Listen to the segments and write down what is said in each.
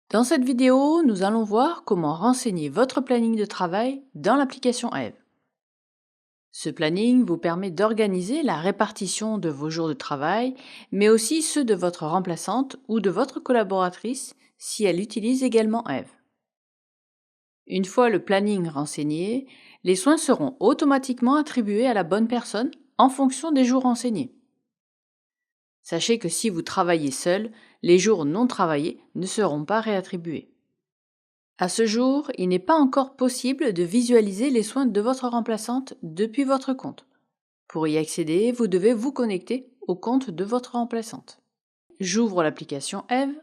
Dans cette vidéo, nous allons voir comment renseigner votre planning de travail dans l'application Eve. Ce planning vous permet d'organiser la répartition de vos jours de travail, mais aussi ceux de votre remplaçante ou de votre collaboratrice si elle utilise également Eve. Une fois le planning renseigné, les soins seront automatiquement attribués à la bonne personne en fonction des jours renseignés. Sachez que si vous travaillez seul, les jours non travaillés ne seront pas réattribués. À ce jour, il n'est pas encore possible de visualiser les soins de votre remplaçante depuis votre compte. Pour y accéder, vous devez vous connecter au compte de votre remplaçante. J'ouvre l'application Eve.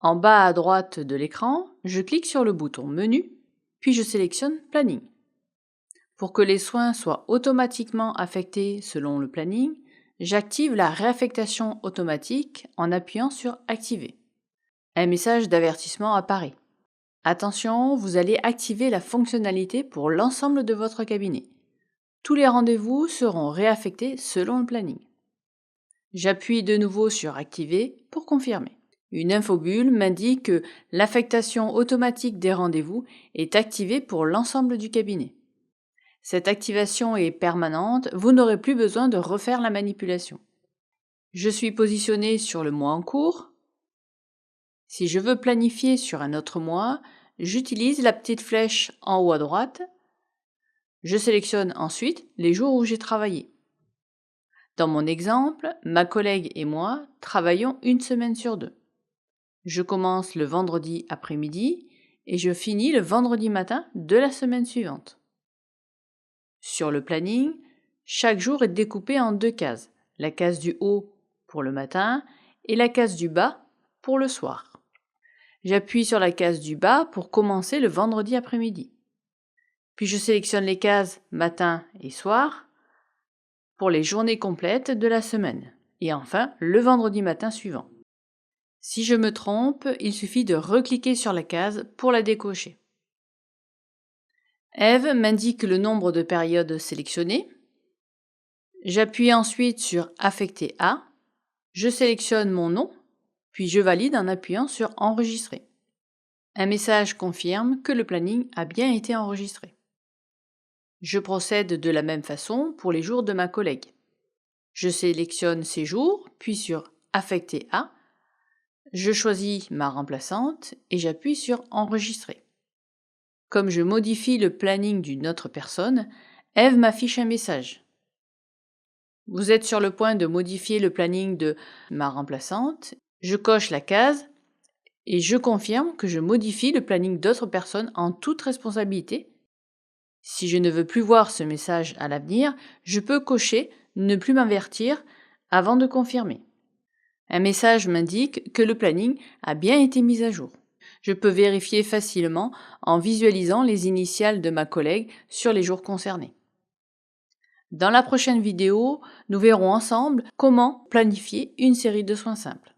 En bas à droite de l'écran, je clique sur le bouton Menu, puis je sélectionne Planning. Pour que les soins soient automatiquement affectés selon le planning, j'active la réaffectation automatique en appuyant sur Activer. Un message d'avertissement apparaît. Attention, vous allez activer la fonctionnalité pour l'ensemble de votre cabinet. Tous les rendez-vous seront réaffectés selon le planning. J'appuie de nouveau sur Activer pour confirmer. Une infobulle m'indique que l'affectation automatique des rendez-vous est activée pour l'ensemble du cabinet. Cette activation est permanente, vous n'aurez plus besoin de refaire la manipulation. Je suis positionné sur le mois en cours. Si je veux planifier sur un autre mois, j'utilise la petite flèche en haut à droite. Je sélectionne ensuite les jours où j'ai travaillé. Dans mon exemple, ma collègue et moi travaillons une semaine sur 2. Je commence le vendredi après-midi et je finis le vendredi matin de la semaine suivante. Sur le planning, chaque jour est découpé en 2 cases, la case du haut pour le matin et la case du bas pour le soir. J'appuie sur la case du bas pour commencer le vendredi après-midi. Puis je sélectionne les cases matin et soir pour les journées complètes de la semaine. Et enfin, le vendredi matin suivant. Si je me trompe, il suffit de recliquer sur la case pour la décocher. Eve m'indique le nombre de périodes sélectionnées. J'appuie ensuite sur Affecter à. Je sélectionne mon nom, puis je valide en appuyant sur Enregistrer. Un message confirme que le planning a bien été enregistré. Je procède de la même façon pour les jours de ma collègue. Je sélectionne ses jours, puis sur Affecter à. Je choisis ma remplaçante et j'appuie sur Enregistrer. Comme je modifie le planning d'une autre personne, Eve m'affiche un message. Vous êtes sur le point de modifier le planning de ma remplaçante. Je coche la case et je confirme que je modifie le planning d'autres personnes en toute responsabilité. Si je ne veux plus voir ce message à l'avenir, je peux cocher « Ne plus m'avertir » avant de confirmer. Un message m'indique que le planning a bien été mis à jour. Je peux vérifier facilement en visualisant les initiales de ma collègue sur les jours concernés. Dans la prochaine vidéo, nous verrons ensemble comment planifier une série de soins simples.